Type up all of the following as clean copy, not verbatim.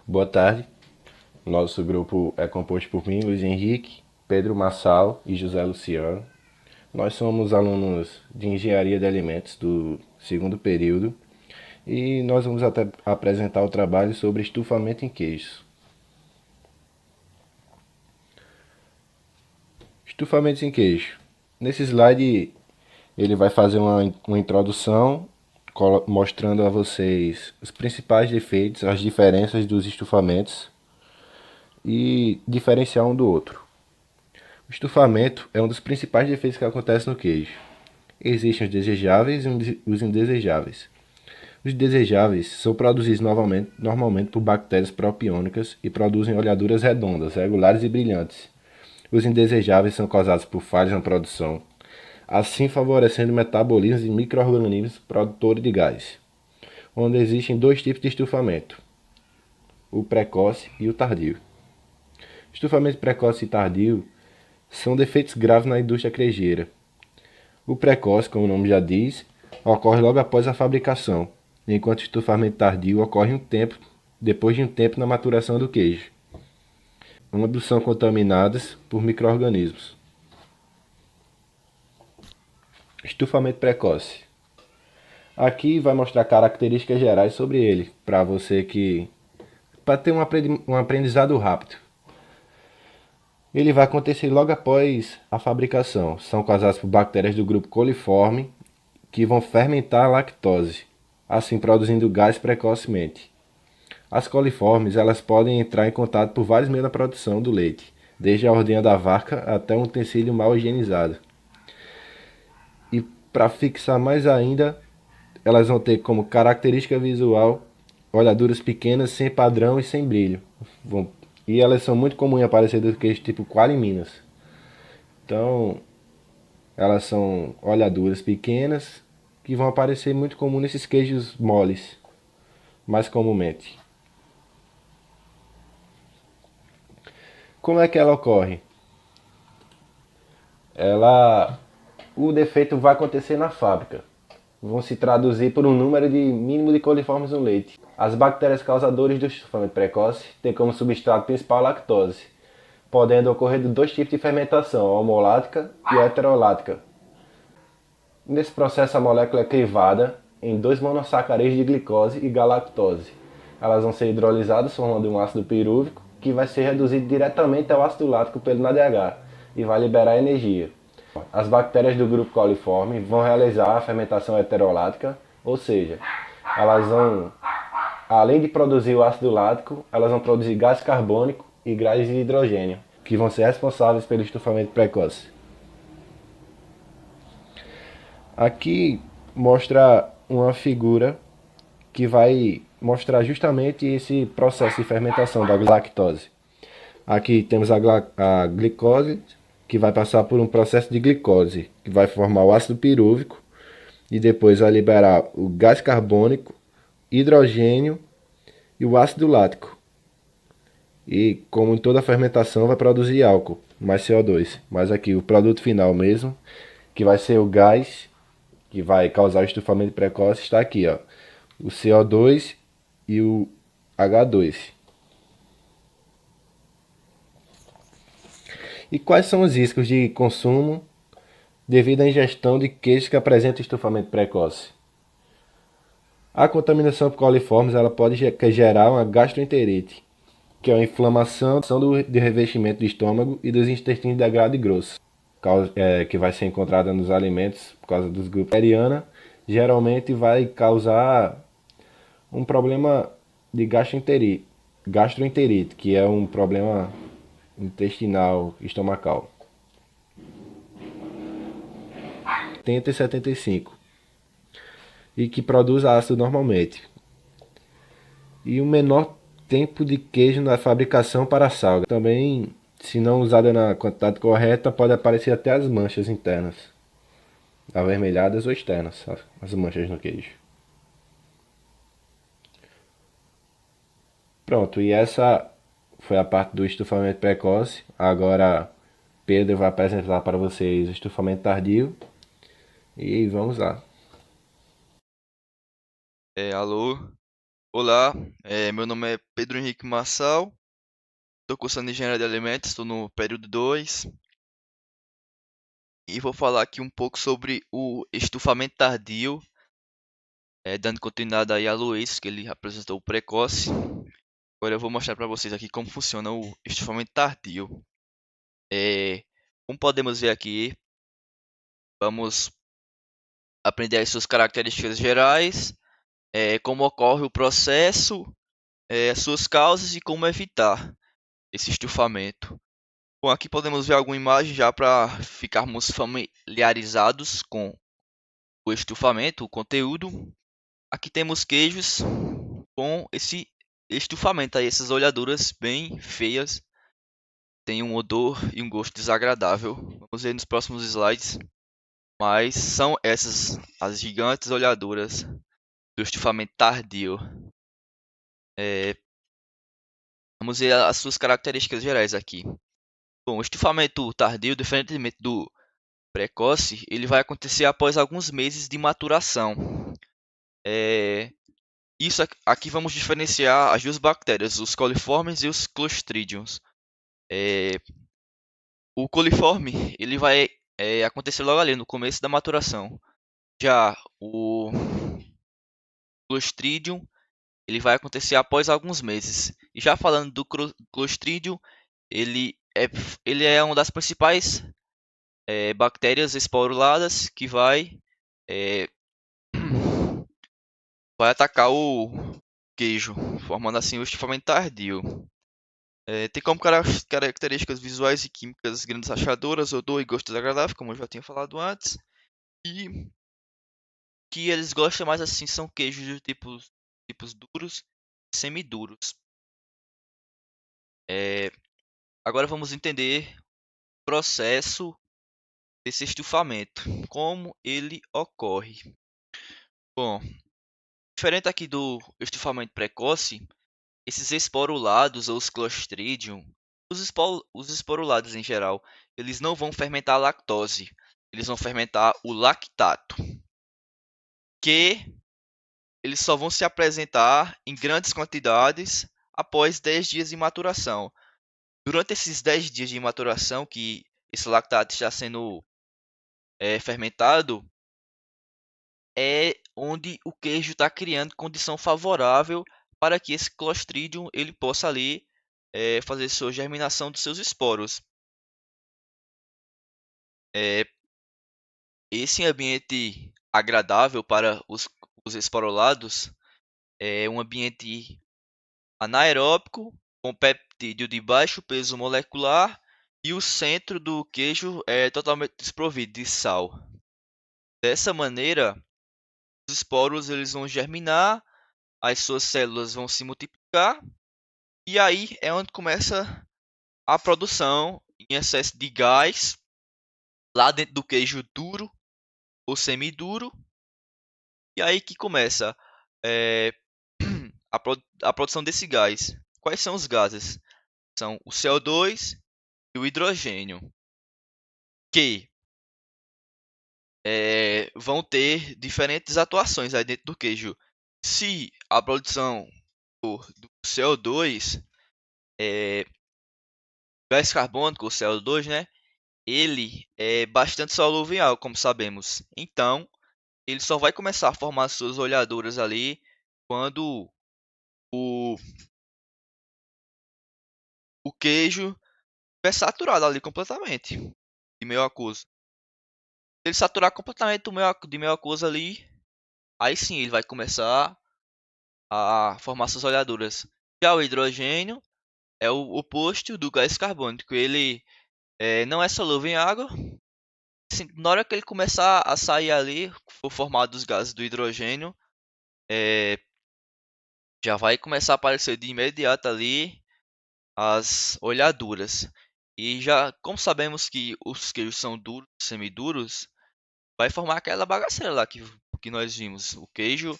Boa tarde. Nosso grupo é composto por mim, Luiz Henrique, Pedro Massal e José Luciano. Nós somos alunos de Engenharia de Alimentos do segundo período e nós vamos até apresentar o trabalho sobre estufamento em queijos. Estufamento em queijo. Nesse slide ele vai fazer uma introdução mostrando a vocês os principais defeitos, as diferenças dos estufamentos e diferenciar um do outro. O estufamento é um dos principais defeitos que acontece no queijo. Existem os desejáveis e os indesejáveis. Os desejáveis são produzidos normalmente por bactérias propiônicas e produzem oleaduras redondas, regulares e brilhantes. Os indesejáveis são causados por falhas na produção, assim favorecendo o metabolismo de micro-organismos produtores de gás, onde existem dois tipos de estufamento, o precoce e o tardio. Estufamento precoce e tardio são defeitos graves na indústria queijeira. O precoce, como o nome já diz, ocorre logo após a fabricação, enquanto o estufamento tardio ocorre depois de um tempo na maturação do queijo. Ambos são contaminados por micro-organismos. Estufamento precoce. Aqui vai mostrar características gerais sobre ele, para ter um aprendizado rápido. Ele vai acontecer logo após a fabricação. São causados por bactérias do grupo coliforme que vão fermentar a lactose, assim produzindo gás precocemente. As coliformes elas podem entrar em contato por vários meios da produção do leite, desde a ordenha da vaca até um utensílio mal higienizado. E para fixar mais ainda, elas vão ter como característica visual olhaduras pequenas, sem padrão e sem brilho. E elas são muito comuns em aparecer do queijo tipo coalho em Minas. Então, elas são olhaduras pequenas que vão aparecer muito comum nesses queijos moles, mais comumente. Como é que ela ocorre? O defeito vai acontecer na fábrica. Vão se traduzir por um número mínimo de coliformes no leite. As bactérias causadoras do estufamento precoce têm como substrato principal a lactose, podendo ocorrer de dois tipos de fermentação, a homolática e a heterolática. Nesse processo, a molécula é crivada em dois monossacarídeos de glicose e galactose. Elas vão ser hidrolisadas formando um ácido pirúvico que vai ser reduzido diretamente ao ácido lático pelo NADH e vai liberar energia. As bactérias do grupo coliforme vão realizar a fermentação heterolática, ou seja, elas vão, além de produzir o ácido lático, elas vão produzir gás carbônico e gás de hidrogênio, que vão ser responsáveis pelo estufamento precoce. Aqui mostra uma figura que vai mostrar justamente esse processo de fermentação da lactose. Aqui temos a glicose, que vai passar por um processo de glicose, que vai formar o ácido pirúvico e depois vai liberar o gás carbônico, hidrogênio e o ácido lático. E como em toda fermentação vai produzir álcool, mais CO2. Mas aqui o produto final mesmo, que vai ser o gás, que vai causar o estufamento precoce, está aqui, ó. O CO2 e o H2. E quais são os riscos de consumo devido à ingestão de queijos que apresentam estufamento precoce? A contaminação por coliformes ela pode gerar uma gastroenterite, que é uma inflamação do revestimento do estômago e dos intestinos delgado e grosso, que vai ser encontrada nos alimentos por causa dos grupos bacteriana, geralmente vai causar um problema de gastroenterite, que é um problema intestinal, estomacal. 70 e 75. E que produz ácido normalmente. E o menor tempo de queijo na fabricação para a salga. Também, se não usada na quantidade correta, pode aparecer até as manchas internas, avermelhadas ou externas, as manchas no queijo. Pronto, e essa foi a parte do estufamento precoce. Agora Pedro vai apresentar para vocês o estufamento tardio. E vamos lá. Alô? Olá, meu nome é Pedro Henrique Marçal, estou cursando Engenharia de Alimentos, estou no período 2 e vou falar aqui um pouco sobre o estufamento tardio, dando continuidade aí a Luiz, que ele apresentou o precoce. Agora eu vou mostrar para vocês aqui como funciona o estufamento tardio. Como podemos ver aqui, vamos aprender as suas características gerais, como ocorre o processo, as suas causas e como evitar esse estufamento. Bom, aqui podemos ver alguma imagem já para ficarmos familiarizados com o estufamento, o conteúdo. Aqui temos queijos com esse estufamento aí, essas olhaduras bem feias, tem um odor e um gosto desagradável. Vamos ver nos próximos slides, mas são essas as gigantes olhaduras do estufamento tardio. É, Vamos ver as suas características gerais aqui. Bom, o estufamento tardio, diferentemente do precoce, ele vai acontecer após alguns meses de maturação. É, aqui vamos diferenciar as duas bactérias, os coliformes e os clostridiums. É, o coliforme ele vai acontecer logo ali no começo da maturação. Já o clostridium ele vai acontecer após alguns meses. E já falando do clostridium, ele é, ele é uma das principais bactérias esporuladas que é, vai atacar o queijo, formando assim o estufamento tardio. Tem como características visuais e químicas grandes rachaduras, odor e gosto desagradável, como eu já tinha falado antes. E que eles gostam mais assim são queijos de tipos duros e semiduros. É, Agora vamos entender o processo desse estufamento, como ele ocorre. Bom, diferente aqui do estufamento precoce, esses esporulados ou os Clostridium, os esporulados em geral, eles não vão fermentar a lactose, eles vão fermentar o lactato, que eles só vão se apresentar em grandes quantidades após 10 dias de maturação. Durante esses 10 dias de maturação que esse lactato está sendo fermentado, é onde o queijo está criando condição favorável para que esse Clostridium ele possa ali fazer sua germinação dos seus esporos. É, Esse ambiente agradável para os esporulados é um ambiente anaeróbico com peptídeo de baixo peso molecular e o centro do queijo é totalmente desprovido de sal. Dessa maneira, os esporos eles vão germinar, as suas células vão se multiplicar e aí é onde começa a produção em excesso de gás lá dentro do queijo duro ou semiduro. E aí que começa é, a produção desse gás. Quais são os gases? São o CO2 e o hidrogênio, que vão ter diferentes atuações aí dentro do queijo. Se a produção do CO2, é, gás carbônico, o CO2, né? Ele é bastante solúvel em água, como sabemos. Então, ele só vai começar a formar suas olhaduras ali quando o, o queijo estiver saturado ali completamente de meio aquoso. Se ele saturar completamente de meio aquoso ali, aí sim ele vai começar a formar suas olhaduras. Já o hidrogênio é o oposto do gás carbônico. Ele não é solúvel em água. Assim, na hora que ele começar a sair ali, for formado os gases do hidrogênio, é, já vai começar a aparecer de imediato ali as olhaduras. E já, como sabemos que os queijos são duros, semiduros, vai formar aquela bagaceira lá que nós vimos. O queijo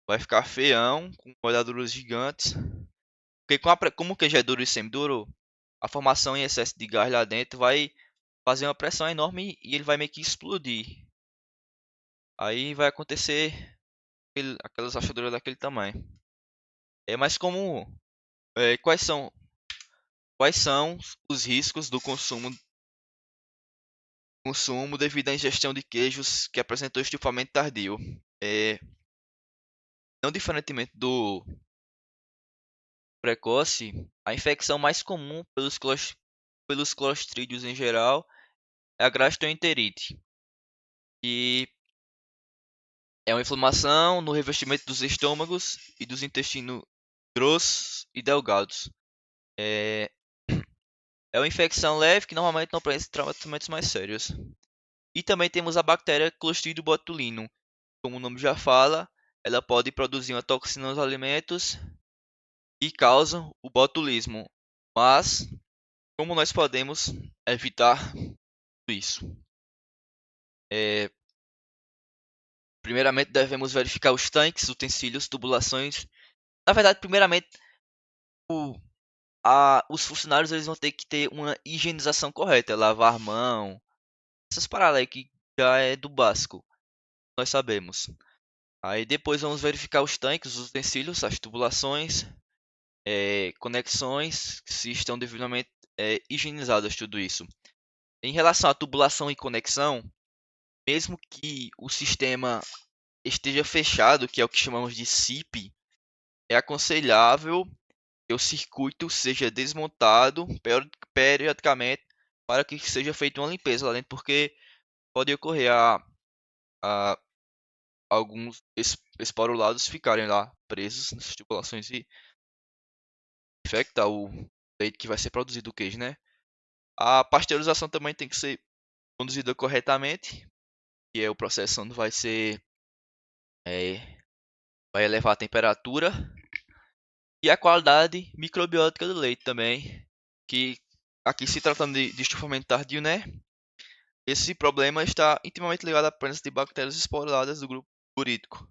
vai ficar feião, com olhaduras gigantes. Porque como o queijo é duro e semiduro, a formação em excesso de gás lá dentro vai fazer uma pressão enorme e ele vai meio que explodir. Aí vai acontecer aquelas rachaduras daquele tamanho. É mais comum. Quais são os riscos do consumo devido à ingestão de queijos que apresentou estufamento tardio? É, não diferentemente do precoce, a infecção mais comum pelos clostrídios em geral é a gastroenterite, que é uma inflamação no revestimento dos estômagos e dos intestinos grossos e delgados. É, é uma infecção leve que normalmente não apresenta tratamentos mais sérios. E também temos a bactéria Clostridium botulinum. Como o nome já fala, ela pode produzir uma toxina nos alimentos e causa o botulismo. Mas, como nós podemos evitar isso? É, primeiramente, devemos verificar os tanques, utensílios, tubulações. Na verdade, primeiramente, o- os funcionários eles vão ter que ter uma higienização correta, lavar a mão, essas paradas aí que já é do básico, nós sabemos. Aí depois vamos verificar os tanques, os utensílios, as tubulações, conexões, se estão devidamente higienizadas, tudo isso. Em relação à tubulação e conexão, mesmo que o sistema esteja fechado, que é o que chamamos de SIP, é aconselhável que o circuito seja desmontado periodicamente para que seja feita uma limpeza lá dentro, porque pode ocorrer a alguns esporulados ficarem lá presos nas tubulações e infectar o leite que vai ser produzido o queijo, né? A pasteurização também tem que ser conduzida corretamente, que é o processo onde é, vai elevar a temperatura e a qualidade microbiótica do leite também, que aqui se tratando de estufamento tardio, né? Esse problema está intimamente ligado à presença de bactérias esporuladas do grupo urídico.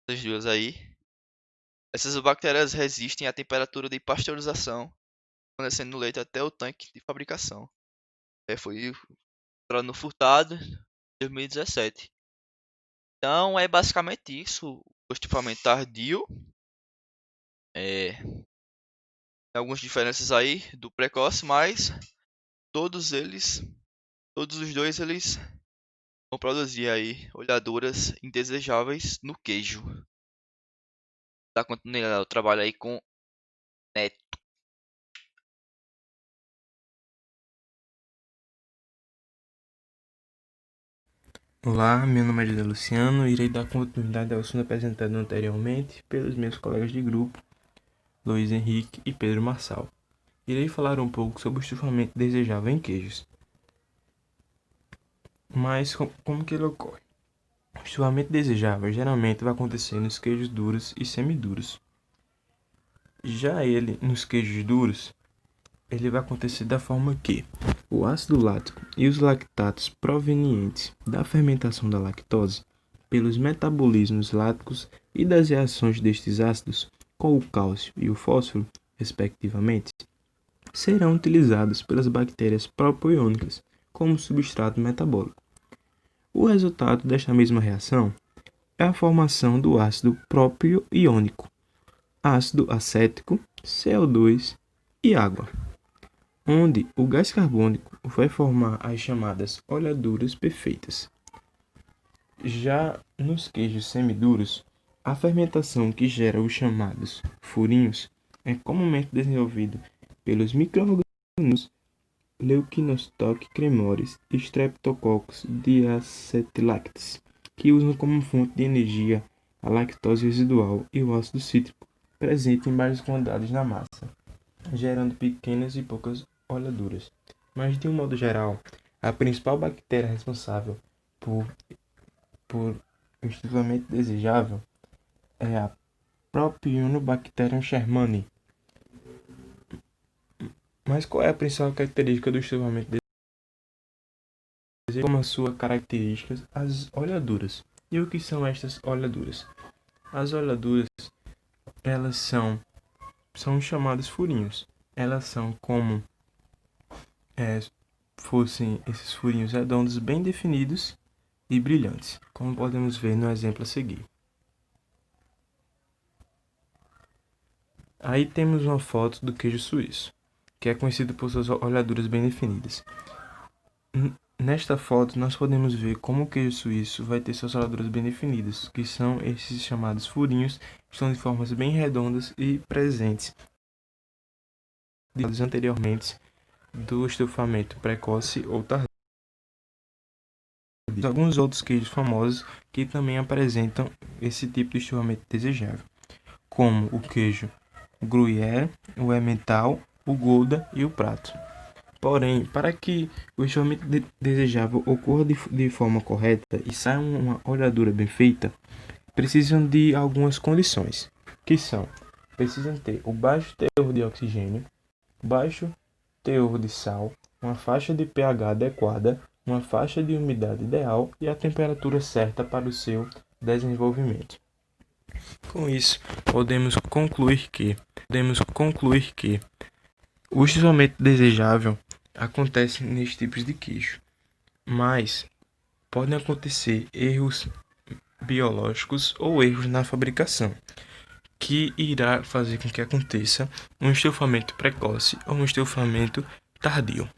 Essas duas aí. Essas bactérias resistem à temperatura de pasteurização, permanecendo no leite até o tanque de fabricação. Foi entrado no Furtado em 2017. Então é basicamente isso. O estufamento tardio. Tem algumas diferenças aí do precoce, mas todos eles, todos os dois, eles vão produzir aí olhaduras indesejáveis no queijo. Tá continuando o trabalho aí com Neto. Olá, meu nome é José Luciano e irei dar continuidade ao assunto apresentado anteriormente pelos meus colegas de grupo, Luiz Henrique e Pedro Marçal. Irei falar um pouco sobre o estufamento desejável em queijos. Mas como que ele ocorre? O estufamento desejável geralmente vai acontecer nos queijos duros e semiduros. Já ele, nos queijos duros, ele vai acontecer da forma que o ácido lático e os lactatos provenientes da fermentação da lactose pelos metabolismos láticos e das reações destes ácidos com o cálcio e o fósforo, respectivamente, serão utilizados pelas bactérias propiônicas como substrato metabólico. O resultado desta mesma reação é a formação do ácido propio-iônico, ácido acético, CO2 e água, onde o gás carbônico vai formar as chamadas olhaduras perfeitas. Já nos queijos semiduros, a fermentação que gera os chamados furinhos é comumente desenvolvida pelos micro-organismos Leuconostoc cremoris e Streptococcus diacetylactis, que usam como fonte de energia a lactose residual e o ácido cítrico presente em várias quantidades na massa, gerando pequenas e poucas olhaduras. Mas, de um modo geral, a principal bactéria responsável por, por um estufamento desejável é a Propionibacterium shermani. Mas qual é a principal característica do estufamento desejável? Como a sua característica, as olhaduras. E o que são estas olhaduras? As olhaduras, elas são chamadas furinhos. Elas são como fossem esses furinhos redondos bem definidos e brilhantes, como podemos ver no exemplo a seguir. Aí temos uma foto do queijo suíço, que é conhecido por suas olhaduras bem definidas. Nesta foto, nós podemos ver como o queijo suíço vai ter suas olhaduras bem definidas, que são esses chamados furinhos, que são de formas bem redondas e presentes anteriormente do estufamento precoce ou tardio. Alguns outros queijos famosos que também apresentam esse tipo de estufamento desejável, como o queijo Gruyère, o Emmental, o Gouda e o Prato. Porém, para que o estufamento desejável ocorra de forma correta e saia uma olhadura bem feita, precisam de algumas condições, que são: precisam ter o baixo teor de oxigênio, baixo teor de sal, uma faixa de pH adequada, uma faixa de umidade ideal e a temperatura certa para o seu desenvolvimento. Com isso, podemos concluir que o estufamento desejável acontece nestes tipos de queijo, mas podem acontecer erros biológicos ou erros na fabricação, que irá fazer com que aconteça um estufamento precoce ou um estufamento tardio.